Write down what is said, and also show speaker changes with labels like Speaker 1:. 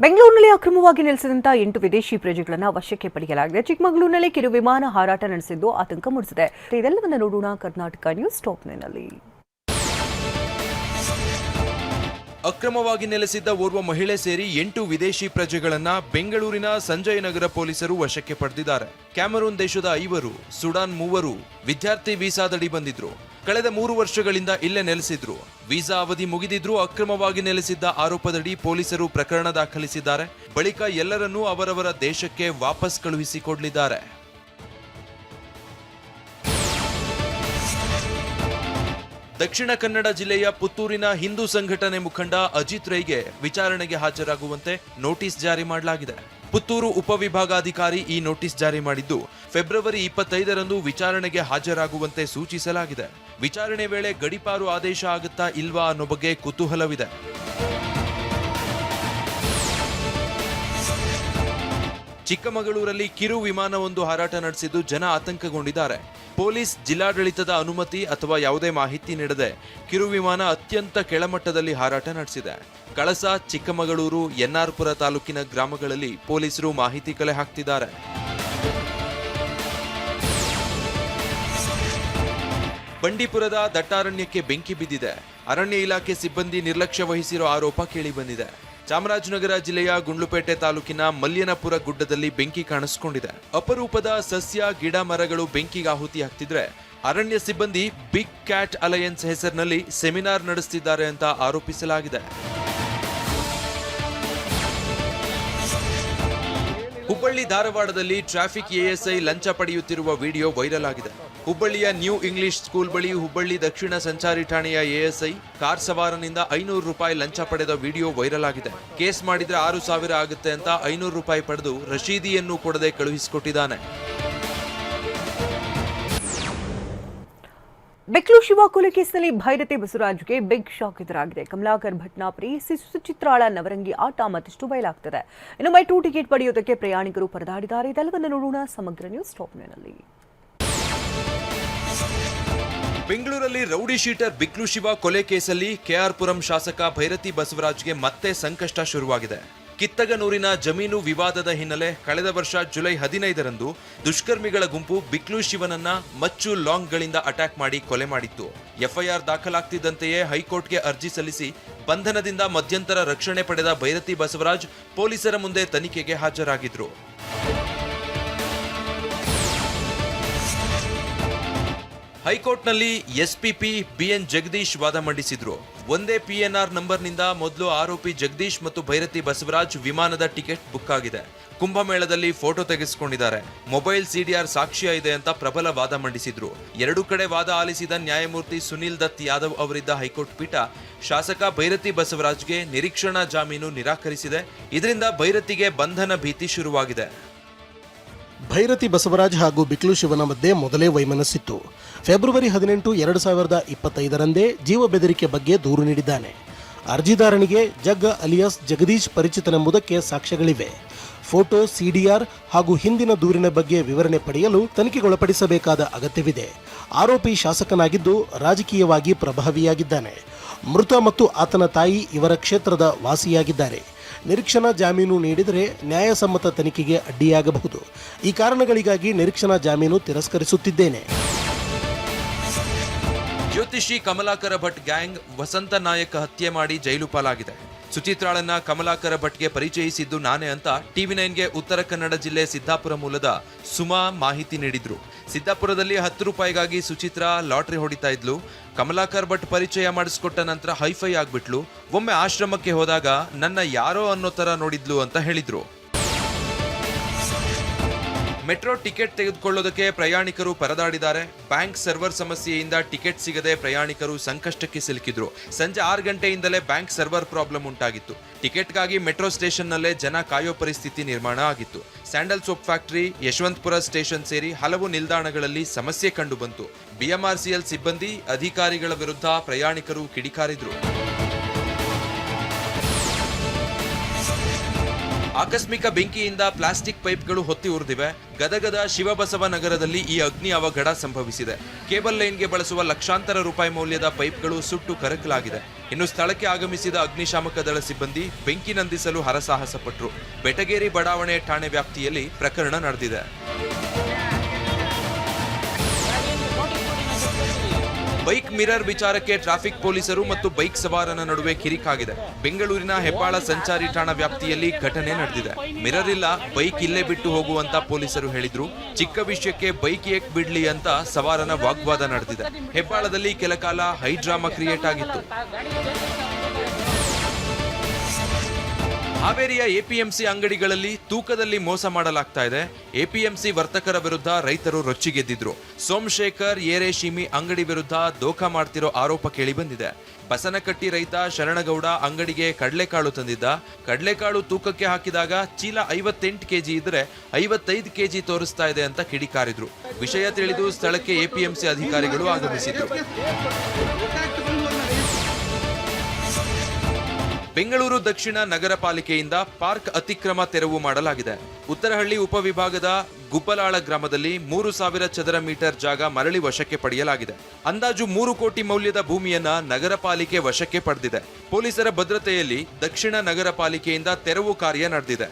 Speaker 1: ಬೆಂಗಳೂರಿನಲ್ಲಿ ಅಕ್ರಮವಾಗಿ ನೆಲೆಸಿದಂತ 8 ವಿದೇಶಿ ಪ್ರಜೆಗಳನ್ನು ವಶಕ್ಕೆ ಪಡೆಯಲಾಗಿದೆ. ಚಿಕ್ಕಮಗಳೂರಿನಲ್ಲಿ ಕಿರು ವಿಮಾನ ಹಾರಾಟ ನಡೆಸಿದ್ದು ಆತಂಕ ಮೂಡಿಸಿದೆ. ಇದೆಲ್ಲವನ್ನ ನೋಡೋಣ ಕರ್ನಾಟಕ ನ್ಯೂಸ್ ಟಾಪ್ನಲ್ಲಿ.
Speaker 2: ಅಕ್ರಮವಾಗಿ ನೆಲೆಸಿದ್ದ ಓರ್ವ ಮಹಿಳೆ ಸೇರಿ 8 ವಿದೇಶಿ ಪ್ರಜೆಗಳನ್ನ ಬೆಂಗಳೂರಿನ ಸಂಜಯ್ ನಗರ ಪೊಲೀಸರು ವಶಕ್ಕೆ ಪಡೆದಿದ್ದಾರೆ. ಕ್ಯಾಮರೂನ್ ದೇಶದ 5, ಸುಡಾನ್ 3 ವಿದ್ಯಾರ್ಥಿ ವೀಸಾದಡಿ ಬಂದಿದ್ರು. ಕಳೆದ 3 ವರ್ಷಗಳಿಂದ ಇಲ್ಲೇ ನೆಲೆಸಿದ್ರು. ವೀಸಾ ಅವಧಿ ಮುಗಿದಿದ್ರೂ ಅಕ್ರಮವಾಗಿ ನೆಲೆಸಿದ್ದ ಆರೋಪದಡಿ ಪೊಲೀಸರು ಪ್ರಕರಣ ದಾಖಲಿಸಿದ್ದಾರೆ. ಬಳಿಕ ಎಲ್ಲರನ್ನೂ ಅವರವರ ದೇಶಕ್ಕೆ ವಾಪಸ್ ಕಳುಹಿಸಿಕೊಡಲಿದ್ದಾರೆ. ದಕ್ಷಿಣ ಕನ್ನಡ ಜಿಲ್ಲೆಯ ಪುತ್ತೂರಿನ ಹಿಂದೂ ಸಂಘಟನೆ ಮುಖಂಡ ಅಜಿತ್ ರೈಗೆ ವಿಚಾರಣೆಗೆ ಹಾಜರಾಗುವಂತೆ ನೋಟಿಸ್ ಜಾರಿ ಮಾಡಲಾಗಿದೆ. ಪುತ್ತೂರು ಉಪವಿಭಾಗಾಧಿಕಾರಿ ಈ ನೋಟಿಸ್ ಜಾರಿ ಮಾಡಿದ್ದು ಫೆಬ್ರವರಿ 25ರಂದು ವಿಚಾರಣೆಗೆ ಹಾಜರಾಗುವಂತೆ ಸೂಚಿಸಲಾಗಿದೆ. ವಿಚಾರಣೆ ವೇಳೆ ಗಡೀಪಾರು ಆದೇಶ ಆಗುತ್ತಾ ಇಲ್ವಾ ಅನ್ನೋ ಬಗ್ಗೆ ಕುತೂಹಲವಿದೆ. ಚಿಕ್ಕಮಗಳೂರಲ್ಲಿ ಕಿರು ವಿಮಾನವೊಂದು ಹಾರಾಟ ನಡೆಸಿದ್ದು ಜನ ಆತಂಕಗೊಂಡಿದ್ದಾರೆ. ಪೊಲೀಸ್ ಜಿಲ್ಲಾಡಳಿತದ ಅನುಮತಿ ಅಥವಾ ಯಾವುದೇ ಮಾಹಿತಿ ನೀಡದೆ ಕಿರು ವಿಮಾನ ಅತ್ಯಂತ ಕೆಳಮಟ್ಟದಲ್ಲಿ ಹಾರಾಟ ನಡೆಸಿದೆ. ಕಳಸ, ಚಿಕ್ಕಮಗಳೂರು, ಎನ್ಆರ್ಪುರ ತಾಲೂಕಿನ ಗ್ರಾಮಗಳಲ್ಲಿ ಪೊಲೀಸರು ಮಾಹಿತಿ ಕಲೆ ಹಾಕ್ತಿದ್ದಾರೆ. ಬಂಡೀಪುರದ ದಟ್ಟಾರಣ್ಯಕ್ಕೆ ಬೆಂಕಿ ಬಿದ್ದಿದೆ. ಅರಣ್ಯ ಇಲಾಖೆ ಸಿಬ್ಬಂದಿ ನಿರ್ಲಕ್ಷ್ಯ ವಹಿಸಿರೋ ಆರೋಪ ಕೇಳಿಬಂದಿದೆ. ಚಾಮರಾಜನಗರ ಜಿಲ್ಲೆಯ ಗುಂಡ್ಲುಪೇಟೆ ತಾಲೂಕಿನ ಮಲ್ಯನಪುರ ಗುಡ್ಡದಲ್ಲಿ ಬೆಂಕಿ ಕಾಣಿಸಿಕೊಂಡಿದೆ. ಅಪರೂಪದ ಸಸ್ಯ, ಗಿಡ, ಮರಗಳು ಬೆಂಕಿಗೆ ಆಹುತಿ ಹಾಕ್ತಿದ್ರೆ ಅರಣ್ಯ ಸಿಬ್ಬಂದಿ ಬಿಗ್ ಕ್ಯಾಟ್ ಅಲಯನ್ಸ್ ಹೆಸರಿನಲ್ಲಿ ಸೆಮಿನಾರ್ ನಡೆಸುತ್ತಿದ್ದಾರೆ ಅಂತ ಆರೋಪಿಸಲಾಗಿದೆ. ಹುಬ್ಬಳ್ಳಿ ಧಾರವಾಡದಲ್ಲಿ ಟ್ರಾಫಿಕ್ ಎಎಸ್ಐ ಲಂಚ ಪಡೆಯುತ್ತಿರುವ ವಿಡಿಯೋ ವೈರಲ್ ಆಗಿದೆ. ಹುಬ್ಬಳ್ಳಿಯ ನ್ಯೂ ಇಂಗ್ಲಿಷ್ ಸ್ಕೂಲ್ ಬಳಿ ಹುಬ್ಬಳ್ಳಿ ದಕ್ಷಿಣ ಸಂಚಾರಿ ಠಾಣೆಯ ಎಎಸ್ಐ ಕಾರ್ ಸವಾರನಿಂದ 500 ರೂಪಾಯಿ ಲಂಚ ಪಡೆದ ವಿಡಿಯೋ ವೈರಲ್ ಆಗಿದೆ. ಕೇಸ್ ಮಾಡಿದ್ರೆ 6,000 ಆಗುತ್ತೆ ಅಂತ 500 ರೂಪಾಯಿ ಪಡೆದು ರಶೀದಿಯನ್ನು ಕೊಡದೆ ಕಳುಹಿಸಿಕೊಟ್ಟಿದ್ದಾನೆ.
Speaker 1: ಬೆಕ್ಲು ಶಿವ ಕೊಲೆ ಕೇಸಿನಲ್ಲಿ ಭೈರತಿ ಬಸವರಾಜ್ಗೆ ಬಿಗ್ ಶಾಕ್ ಎದುರಾಗಿದೆ. ಕಮಲಾಕರ್ ಭಟ್ನ ಪ್ರೇಯಸಿ ಸುಚಿತ್ರಾಳ ನವರಂಗಿ ಆಟ ಮತ್ತಷ್ಟು ಬಯಲಾಗ್ತದೆ. ಇನ್ನು ಮೆಟ್ರೋ ಟಿಕೆಟ್ ಪಡೆಯುವುದಕ್ಕೆ ಪ್ರಯಾಣಿಕರು ಪರದಾಡಿದ್ದಾರೆ. ಇದೆಲ್ಲವನ್ನು ನೋಡೋಣ ಸಮಗ್ರ ನ್ಯೂಸ್ ಟಾಪ್ನಲ್ಲಿ.
Speaker 2: ಬೆಂಗಳೂರಲ್ಲಿ ರೌಡಿ ಶೀಟರ್ ಬಿಕ್ಲು ಶಿವ ಕೊಲೆ ಕೇಸಲ್ಲಿ ಕೆಆರ್ಪುರಂ ಶಾಸಕ ಭೈರತಿ ಬಸವರಾಜ್ಗೆ ಮತ್ತೆ ಸಂಕಷ್ಟ ಶುರುವಾಗಿದೆ. ಕಿತ್ತಗನೂರಿನ ಜಮೀನು ವಿವಾದದ ಹಿನ್ನೆಲೆ ಕಳೆದ ವರ್ಷ ಜುಲೈ 15ರಂದು ದುಷ್ಕರ್ಮಿಗಳ ಗುಂಪು ಬಿಕ್ಲು ಶಿವನನ್ನ ಮಚ್ಚು ಲಾಂಗ್ಗಳಿಂದ ಅಟ್ಯಾಕ್ ಮಾಡಿ ಕೊಲೆ ಮಾಡಿತ್ತು. ಎಫ್ಐಆರ್ ದಾಖಲಾಗ್ತಿದ್ದಂತೆಯೇ ಹೈಕೋರ್ಟ್ಗೆ ಅರ್ಜಿ ಸಲ್ಲಿಸಿ ಬಂಧನದಿಂದ ಮಧ್ಯಂತರ ರಕ್ಷಣೆ ಪಡೆದ ಭೈರತಿ ಬಸವರಾಜ್ ಪೊಲೀಸರ ಮುಂದೆ ತನಿಖೆಗೆ ಹಾಜರಾಗಿದ್ರು. ಹೈಕೋರ್ಟ್ನಲ್ಲಿ ಎಸ್ಪಿಪಿ ಬಿಎನ್ ಜಗದೀಶ್ ವಾದ ಮಂಡಿಸಿದ್ರು. ಒಂದೇ ಪಿಎನ್ಆರ್ ನಂಬರ್ನಿಂದ ಮೊದಲು ಆರೋಪಿ ಜಗದೀಶ್ ಮತ್ತು ಭೈರತಿ ಬಸವರಾಜ್ ವಿಮಾನದ ಟಿಕೆಟ್ ಬುಕ್ ಆಗಿದೆ. ಕುಂಭಮೇಳದಲ್ಲಿ ಫೋಟೋ ತೆಗೆಸಿಕೊಂಡಿದ್ದಾರೆ. ಮೊಬೈಲ್ ಸಿಡಿಆರ್ ಸಾಕ್ಷ್ಯ ಇದೆ ಅಂತ ಪ್ರಬಲ ವಾದ ಮಂಡಿಸಿದ್ರು. ಎರಡೂ ಕಡೆ ವಾದ ಆಲಿಸಿದ ನ್ಯಾಯಮೂರ್ತಿ ಸುನಿಲ್ ದತ್ ಯಾದವ್ ಅವರಿದ್ದ ಹೈಕೋರ್ಟ್ ಪೀಠ ಶಾಸಕ ಭೈರತಿ ಬಸವರಾಜ್ಗೆ ನಿರೀಕ್ಷಣಾ ಜಾಮೀನು ನಿರಾಕರಿಸಿದೆ. ಇದರಿಂದ ಭೈರತಿಗೆ ಬಂಧನ ಭೀತಿ ಶುರುವಾಗಿದೆ.
Speaker 3: ಭೈರತಿ ಬಸವರಾಜ್ ಹಾಗೂ ಬಿಕ್ಲು ಶಿವನ ಮಧ್ಯೆ ಮೊದಲೇ ವೈಮನಸ್ಸಿತ್ತು. ಫೆಬ್ರವರಿ 18, 2025ರಂದೇ ಜೀವ ಬೆದರಿಕೆ ಬಗ್ಗೆ ದೂರು ನೀಡಿದ್ದಾನೆ. ಅರ್ಜಿದಾರನಿಗೆ ಜಗ್ಗ ಅಲಿಯಾಸ್ ಜಗದೀಶ್ ಪರಿಚಿತನೆಂಬುದಕ್ಕೆ ಸಾಕ್ಷ್ಯಗಳಿವೆ. ಫೋಟೋ, ಸಿಡಿಆರ್ ಹಾಗೂ ಹಿಂದಿನ ದೂರಿನ ಬಗ್ಗೆ ವಿವರಣೆ ಪಡೆಯಲು ತನಿಖೆಗೊಳಪಡಿಸಬೇಕಾದ ಅಗತ್ಯವಿದೆ. ಆರೋಪಿ ಶಾಸಕನಾಗಿದ್ದು ರಾಜಕೀಯವಾಗಿ ಪ್ರಭಾವಿಯಾಗಿದ್ದಾನೆ. ಮೃತ ಮತ್ತು ಆತನ ತಾಯಿ ಇವರ ಕ್ಷೇತ್ರದ ವಾಸಿಯಾಗಿದ್ದಾರೆ. ನಿರೀಕ್ಷಣಾ ಜಾಮೀನು ನೀಡಿದರೆ ನ್ಯಾಯಸಮ್ಮತ ತನಿಖೆಗೆ ಅಡ್ಡಿಯಾಗಬಹುದು. ಈ ಕಾರಣಗಳಿಗಾಗಿ ನಿರೀಕ್ಷಣಾ ಜಾಮೀನು ತಿರಸ್ಕರಿಸುತ್ತಿದ್ದೇನೆ.
Speaker 2: ಜ್ಯೋತಿಷಿ ಕಮಲಾಕರ ಭಟ್ ಗ್ಯಾಂಗ್ ವಸಂತ ನಾಯಕ್ ಹತ್ಯೆ ಮಾಡಿ ಜೈಲು ಪಾಲಾಗಿದೆ. ಸುಚಿತ್ರಾಳನ್ನ ಕಮಲಾಕರ ಭಟ್ಗೆ ಪರಿಚಯಿಸಿದ್ದು ನಾನೇ ಅಂತ TV9ಗೆ ಉತ್ತರ ಕನ್ನಡ ಜಿಲ್ಲೆ ಸಿದ್ದಾಪುರ ಮೂಲದ ಸುಮಾ ಮಾಹಿತಿ ನೀಡಿದ್ರು. ಸಿದ್ದಾಪುರದಲ್ಲಿ 10 ರೂಪಾಯಿಗಾಗಿ ಸುಚಿತ್ರಾ ಲಾಟರಿ ಹೊಡಿತಾ ಇದ್ಲು. ಕಮಲಾಕರ್ ಭಟ್ ಪರಿಚಯ ಮಾಡಿಸ್ಕೊಟ್ಟ ನಂತರ ಹೈಫೈ ಆಗ್ಬಿಟ್ಲು. ಒಮ್ಮೆ ಆಶ್ರಮಕ್ಕೆ ಹೋದಾಗ ನನ್ನ ಯಾರೋ ಅನ್ನೋ ತರ ನೋಡಿದ್ಲು ಅಂತ ಹೇಳಿದ್ರು. ಮೆಟ್ರೋ ಟಿಕೆಟ್ ತೆಗೆದುಕೊಳ್ಳೋದಕ್ಕೆ ಪ್ರಯಾಣಿಕರು ಪರದಾಡಿದ್ದಾರೆ. ಬ್ಯಾಂಕ್ ಸರ್ವರ್ ಸಮಸ್ಯೆಯಿಂದ ಟಿಕೆಟ್ ಸಿಗದೆ ಪ್ರಯಾಣಿಕರು ಸಂಕಷ್ಟಕ್ಕೆ ಸಿಲುಕಿದ್ರು. ಸಂಜೆ 6 ಗಂಟೆಯಿಂದಲೇ ಬ್ಯಾಂಕ್ ಸರ್ವರ್ ಪ್ರಾಬ್ಲಮ್ ಉಂಟಾಗಿತ್ತು. ಟಿಕೆಟ್ಗಾಗಿ ಮೆಟ್ರೋ ಸ್ಟೇಷನ್ನಲ್ಲೇ ಜನ ಕಾಯೋ ಪರಿಸ್ಥಿತಿ ನಿರ್ಮಾಣ ಆಗಿತ್ತು. Sandal soap factory, Yeshwanthpur station ಸೇರಿ ಹಲವು ನಿಲ್ದಾಣಗಳಲ್ಲಿ ಸಮಸ್ಯೆ ಕಂಡುಬಂತು. BMRCL ಸಿಬ್ಬಂದಿ, ಅಧಿಕಾರಿಗಳ ವಿರುದ್ಧ ಪ್ರಯಾಣಿಕರು ಕಿಡಿಕಾರಿದ್ರು. ಆಕಸ್ಮಿಕ ಬೆಂಕಿಯಿಂದ ಪ್ಲಾಸ್ಟಿಕ್ ಪೈಪ್ಗಳು ಹೊತ್ತಿ ಉರಿದಿವೆ. ಗದಗದ ಶಿವಬಸವ ನಗರದಲ್ಲಿ ಈ ಅಗ್ನಿ ಅವಘಡ ಸಂಭವಿಸಿದೆ. ಕೇಬಲ್ ಲೈನ್ಗೆ ಬಳಸುವ ಲಕ್ಷಾಂತರ ರೂಪಾಯಿ ಮೌಲ್ಯದ ಪೈಪ್ಗಳು ಸುಟ್ಟು ಕರಕಲಾಗಿದೆ. ಇನ್ನು ಸ್ಥಳಕ್ಕೆ ಆಗಮಿಸಿದ ಅಗ್ನಿಶಾಮಕ ದಳ ಸಿಬ್ಬಂದಿ ಬೆಂಕಿ ನಂದಿಸಲು ಹರಸಾಹಸ ಪಟ್ಟರು. ಬೆಟಗೇರಿ ಬಡಾವಣೆ ಠಾಣೆ ವ್ಯಾಪ್ತಿಯಲ್ಲಿ ಪ್ರಕರಣ ನಡೆದಿದೆ. ಬೈಕ್ ಮಿರರ್ ವಿಚಾರಕ್ಕೆ ಟ್ರಾಫಿಕ್ ಪೊಲೀಸರು ಮತ್ತು ಬೈಕ್ ಸವಾರನ ನಡುವೆ ಕಿರಿಕಾಗಿದೆ. ಬೆಂಗಳೂರಿನ ಹೆಬ್ಬಾಳ ಸಂಚಾರಿ ಠಾಣಾ ವ್ಯಾಪ್ತಿಯಲ್ಲಿ ಘಟನೆ ನಡೆದಿದೆ. ಮಿರರ್ ಇಲ್ಲ, ಬೈಕ್ ಇಲ್ಲೇ ಬಿಟ್ಟು ಹೋಗುವಂತ ಪೊಲೀಸರು ಹೇಳಿದ್ರು. ಚಿಕ್ಕ ವಿಷಯಕ್ಕೆ ಬೈಕ್ ಏಕ್ ಬಿಡ್ಲಿ ಅಂತ ಸವಾರನ ವಾಗ್ವಾದ ನಡೆದಿದೆ. ಹೆಬ್ಬಾಳದಲ್ಲಿ ಕೆಲ ಕಾಲ ಹೈಡ್ರಾಮಾ ಕ್ರಿಯೇಟ್ ಆಗಿತ್ತು. ಹಾವೇರಿಯ ಎಪಿಎಂಸಿ ಅಂಗಡಿಗಳಲ್ಲಿ ತೂಕದಲ್ಲಿ ಮೋಸ ಮಾಡಲಾಗ್ತಾ ಇದೆ. ಎಪಿಎಂಸಿ ವರ್ತಕರ ವಿರುದ್ಧ ರೈತರು ರೊಚ್ಚಿಗೆದ್ದಿದ್ರು. ಸೋಮಶೇಖರ್ ಏರೇಶಿಮಿ ಅಂಗಡಿ ವಿರುದ್ಧ ದೋಖಾ ಮಾಡ್ತಿರೋ ಆರೋಪ ಕೇಳಿ ಬಂದಿದೆ. ಬಸನಕಟ್ಟಿ ರೈತ ಶರಣಗೌಡ ಅಂಗಡಿಗೆ ಕಡಲೆಕಾಳು ತಂದಿದ್ದ. ಕಡಲೆಕಾಳು ತೂಕಕ್ಕೆ ಹಾಕಿದಾಗ ಚೀಲ 58 ಕೆಜಿ ಇದ್ರೆ 55 ಕೆಜಿ ತೋರಿಸ್ತಾ ಇದೆ ಅಂತ ಕಿಡಿಕಾರಿದ್ರು. ವಿಷಯ ತಿಳಿದು ಸ್ಥಳಕ್ಕೆ ಎಪಿಎಂಸಿ ಅಧಿಕಾರಿಗಳು ಆಗಮಿಸಿದ್ರು. ಬೆಂಗಳೂರು ದಕ್ಷಿಣ ನಗರ ಪಾಲಿಕೆಯಿಂದ ಪಾರ್ಕ್ ಅತಿಕ್ರಮ ತೆರವು ಮಾಡಲಾಗಿದೆ. ಉತ್ತರಹಳ್ಳಿ ಉಪವಿಭಾಗದ ಗುಬ್ಬಲಾಳ ಗ್ರಾಮದಲ್ಲಿ 3,000 ಚದರ ಮೀಟರ್ ಜಾಗ ಮರಳಿ ವಶಕ್ಕೆ ಪಡೆಯಲಾಗಿದೆ. ಅಂದಾಜು 3 ಕೋಟಿ ಮೌಲ್ಯದ ಭೂಮಿಯನ್ನ ನಗರ ಪಾಲಿಕೆ ವಶಕ್ಕೆ ಪಡೆದಿದೆ. ಪೊಲೀಸರ ಭದ್ರತೆಯಲ್ಲಿ ದಕ್ಷಿಣ ನಗರ ಪಾಲಿಕೆಯಿಂದ ತೆರವು ಕಾರ್ಯ ನಡೆದಿದೆ.